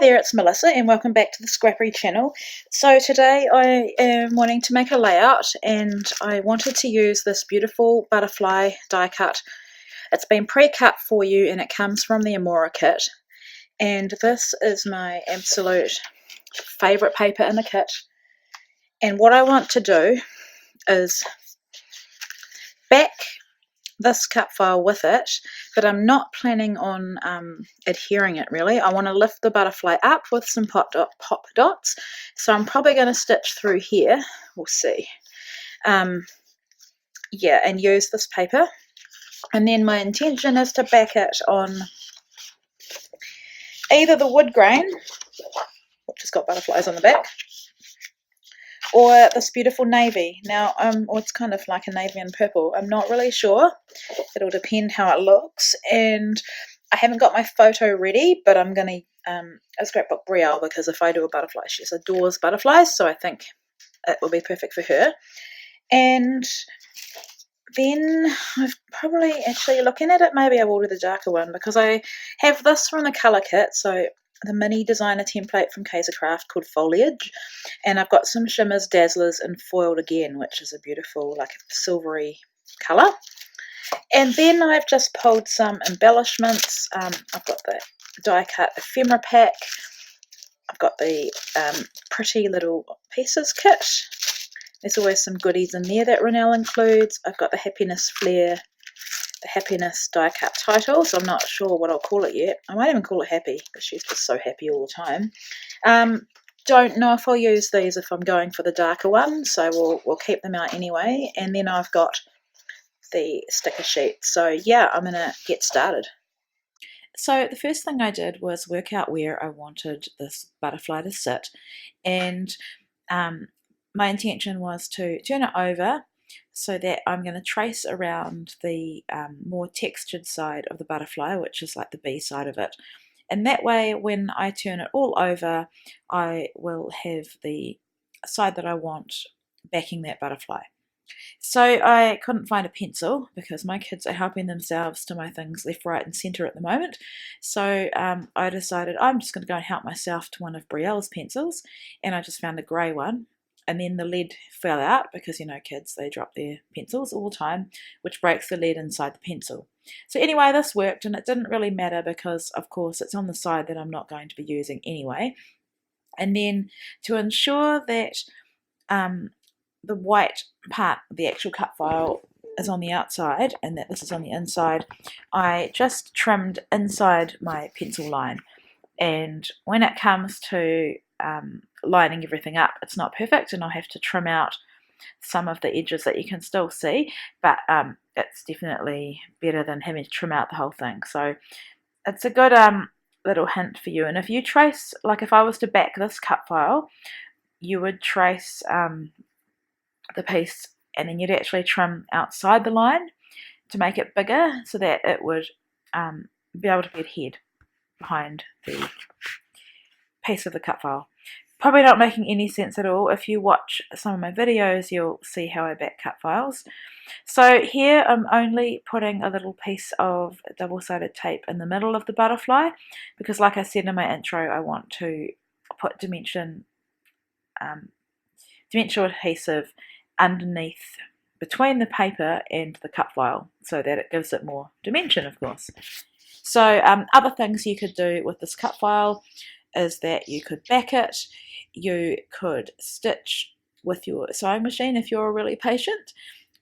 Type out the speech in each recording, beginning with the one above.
there, it's Melissa and welcome back to the Scrappery channel. So today I am wanting to make a layout and I wanted to use this beautiful butterfly die cut. It's been pre-cut for you and it comes from the Amora kit. And this is my absolute favourite paper in the kit. And what I want to do is back this cut file with it, but I'm not planning on adhering it really. I want to lift the butterfly up with some pop dots, so I'm probably going to stitch through here, we'll see. Yeah, and use this paper, and then my intention is to back it on either the wood grain, which has got butterflies on the back, or this beautiful navy. Now, or it's kind of like a navy and purple. I'm not really sure. It'll depend how it looks. And I haven't got my photo ready, but I'm going to scrapbook Brielle, because if I do a butterfly, she adores butterflies, so I think it will be perfect for her. And then I've probably, actually looking at it, maybe I will do the darker one, because I have this from the colour kit, so the mini designer template from Craft called Foliage, and I've got some shimmers, dazzlers and foiled again, which is a beautiful like a silvery colour. And then I've just pulled some embellishments. I've got the die cut ephemera pack, I've got the pretty little pieces kit. There's always some goodies in there that Ronelle includes. I've got the happiness flare, the happiness die cut title, so I'm not sure what I'll call it yet. I might even call it happy, because she's just so happy all the time. Don't know if I'll use these if I'm going for the darker one, so we'll keep them out anyway. And then I've got the sticker sheet, so yeah, I'm gonna get started. So the first thing I did was work out where I wanted this butterfly to sit, and my intention was to turn it over so that I'm going to trace around the more textured side of the butterfly, which is like the B side of it. And that way, when I turn it all over, I will have the side that I want backing that butterfly. So I couldn't find a pencil, because my kids are helping themselves to my things left, right and centre at the moment. So I decided I'm just going to go and help myself to one of Brielle's pencils, and I just found a grey one. And then the lead fell out, because, you know, kids, they drop their pencils all the time, which breaks the lead inside the pencil. So anyway, this worked, and it didn't really matter because, of course, it's on the side that I'm not going to be using anyway. And then to ensure that the white part of the actual cut file is on the outside and that this is on the inside, I just trimmed inside my pencil line. And when it comes to lining everything up, it's not perfect, and I'll have to trim out some of the edges that you can still see, but it's definitely better than having to trim out the whole thing. So it's a good little hint for you. And if you trace, like if I was to back this cut file, you would trace the piece, and then you'd actually trim outside the line to make it bigger, so that it would be able to be adhered behind the piece of the cut file. Probably not making any sense at all. If you watch some of my videos, you'll see how I back cut files. So here I'm only putting a little piece of double-sided tape in the middle of the butterfly, because like I said in my intro, I want to put dimensional adhesive underneath, between the paper and the cut file, so that it gives it more dimension, of course. So other things you could do with this cut file is that you could back it, you could stitch with your sewing machine if you're really patient,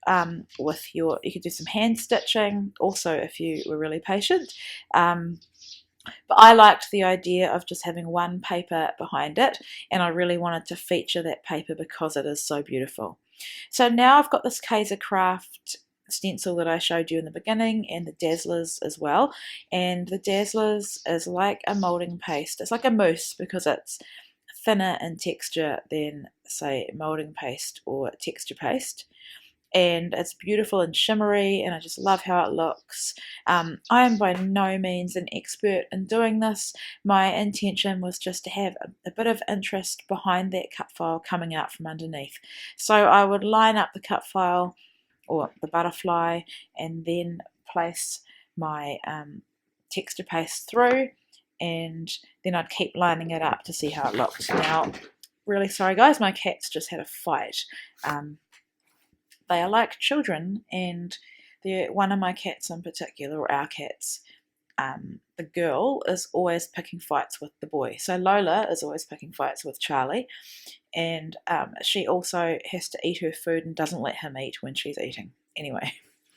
you could do some hand stitching also if you were really patient, but I liked the idea of just having one paper behind it, and I really wanted to feature that paper because it is so beautiful. So now I've got this Craft stencil that I showed you in the beginning, and the dazzlers as well. And the dazzlers is like a moulding paste. It's like a mousse, because it's thinner in texture than, say, moulding paste or texture paste. And it's beautiful and shimmery, and I just love how it looks. I am by no means an expert in doing this. My intention was just to have a bit of interest behind that cut file coming out from underneath. So I would line up the cut file, or the butterfly, and then place my texture paste through, and then I'd keep lining it up to see how it looked. Now, really sorry guys, my cats just had a fight. They are like children, and one of my cats in particular, or our cats, the girl is always picking fights with the boy. So Lola is always picking fights with Charlie, and she also has to eat her food and doesn't let him eat when she's eating. Anyway,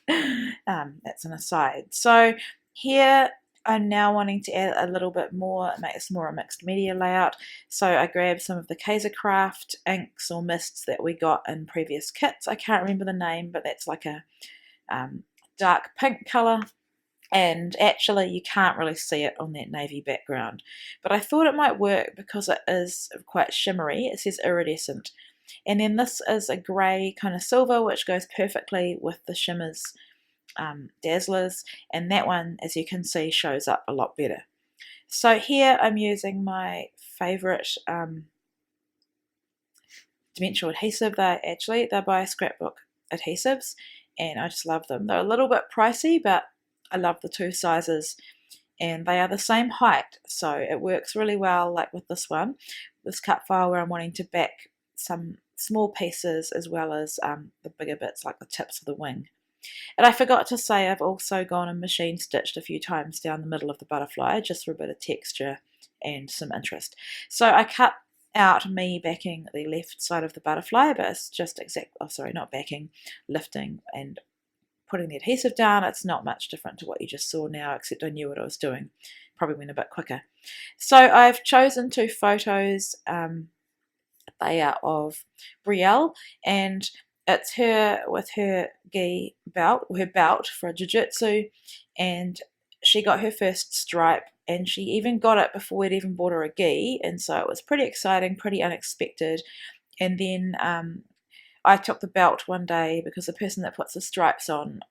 that's an aside. So here I'm now wanting to add a little bit more, make this more a mixed media layout. So I grabbed some of the Kaisercraft inks or mists that we got in previous kits. I can't remember the name, but that's like a dark pink colour. And actually you can't really see it on that navy background, but I thought it might work because it is quite shimmery. It says iridescent, and then this is a grey kind of silver which goes perfectly with the shimmers dazzlers, and that one, as you can see, shows up a lot better. So here I'm using my favourite dimensional adhesive. They're by Scrapbook Adhesives, and I just love them. They're a little bit pricey, but I love the two sizes, and they are the same height, so it works really well. Like with this one, this cut file, where I'm wanting to back some small pieces as well as the bigger bits like the tips of the wing. And I forgot to say, I've also gone and machine stitched a few times down the middle of the butterfly just for a bit of texture and some interest. So I cut out me backing the left side of the butterfly, but it's just not backing, lifting and putting the adhesive down. It's not much different to what you just saw now, except I knew what I was doing. Probably went a bit quicker. So I've chosen two photos. They are of Brielle, and it's her with her gi belt, her belt for jiu-jitsu, and she got her first stripe, and she even got it before we'd even bought her a gi, and so it was pretty exciting, pretty unexpected. And then I took the belt one day because the person that puts the stripes on,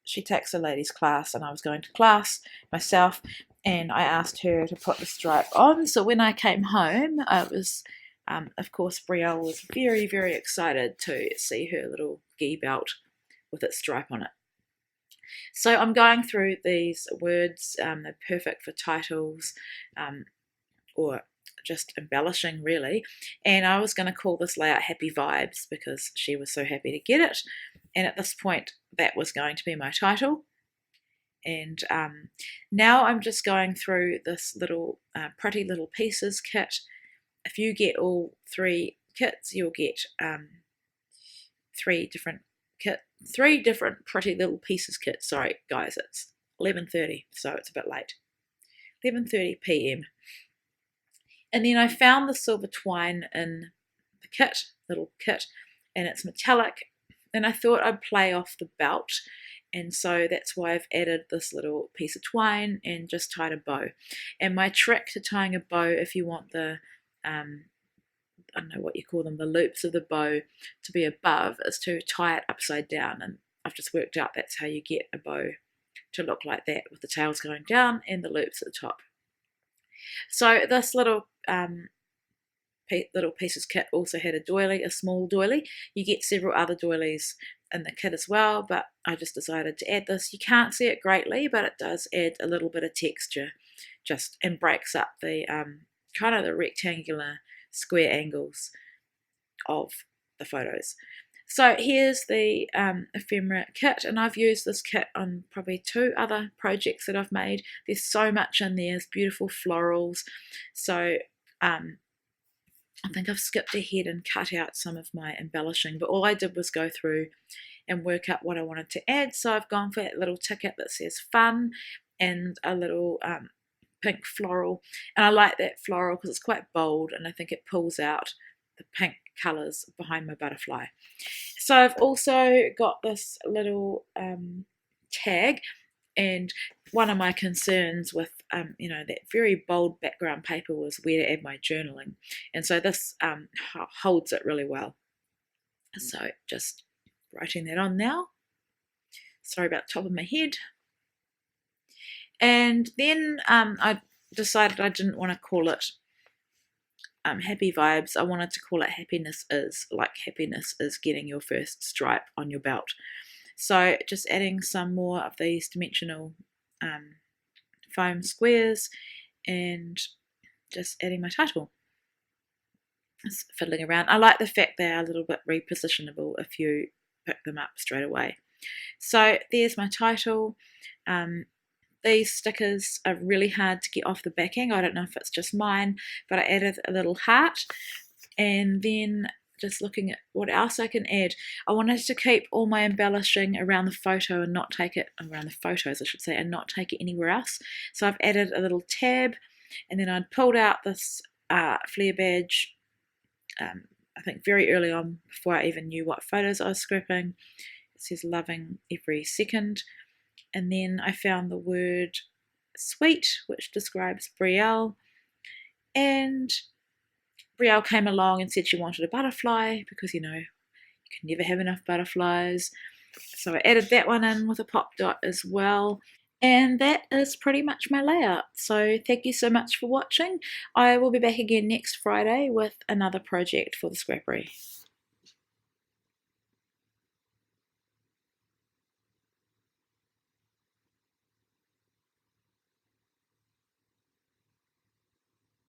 she takes a ladies class, and I was going to class myself, and I asked her to put the stripe on. So when I came home, I was, of course, Brielle was very, very excited to see her little gi belt with its stripe on it. So I'm going through these words. They're perfect for titles or just embellishing, really. And I was going to call this layout Happy Vibes because she was so happy to get it. And at this point, that was going to be my title. And now I'm just going through this little Pretty Little Pieces kit. If you get all three kits, you'll get three different Pretty Little Pieces kits. Sorry, guys, it's 11:30, so it's a bit late. 11:30 p.m. And then I found the silver twine in the little kit, and it's metallic. And I thought I'd play off the belt, and so that's why I've added this little piece of twine and just tied a bow. And my trick to tying a bow, if you want the I don't know what you call them, the loops of the bow to be above, is to tie it upside down. And I've just worked out that's how you get a bow to look like that, with the tails going down and the loops at the top. So this little pieces kit also had a doily, a small doily. You get several other doilies in the kit as well, but I just decided to add this. You can't see it greatly, but it does add a little bit of texture, just, and breaks up the kind of the rectangular square angles of the photos. So here's the ephemera kit, and I've used this kit on probably 2 other projects that I've made. There's so much in there. There's beautiful florals. So I think I've skipped ahead and cut out some of my embellishing, but all I did was go through and work out what I wanted to add. So I've gone for that little ticket that says fun and a little pink floral, and I like that floral because it's quite bold, and I think it pulls out the pink colours behind my butterfly. So I've also got this little tag, and one of my concerns with that very bold background paper was where to add my journaling, and so this holds it really well. So just writing that on now. Sorry about the top of my head. And then I decided I didn't want to call it Happy Vibes. I wanted to call it Happiness Is, like happiness is getting your first stripe on your belt. So just adding some more of these dimensional foam squares and just adding my title. Just fiddling around. I like the fact they are a little bit repositionable if you pick them up straight away. So there's my title. These stickers are really hard to get off the backing. I don't know if it's just mine, but I added a little heart, and then just looking at what else I can add. I wanted to keep all my embellishing around the photo and not take it, around the photos I should say, and not take it anywhere else. So I've added a little tab, and then I'd pulled out this flare badge, I think very early on, before I even knew what photos I was scrapping. It says loving every second. And then I found the word sweet, which describes Brielle, and Brielle came along and said she wanted a butterfly because, you know, you can never have enough butterflies. So I added that one in with a pop dot as well. And that is pretty much my layout. So thank you so much for watching. I will be back again next Friday with another project for the Scrappery.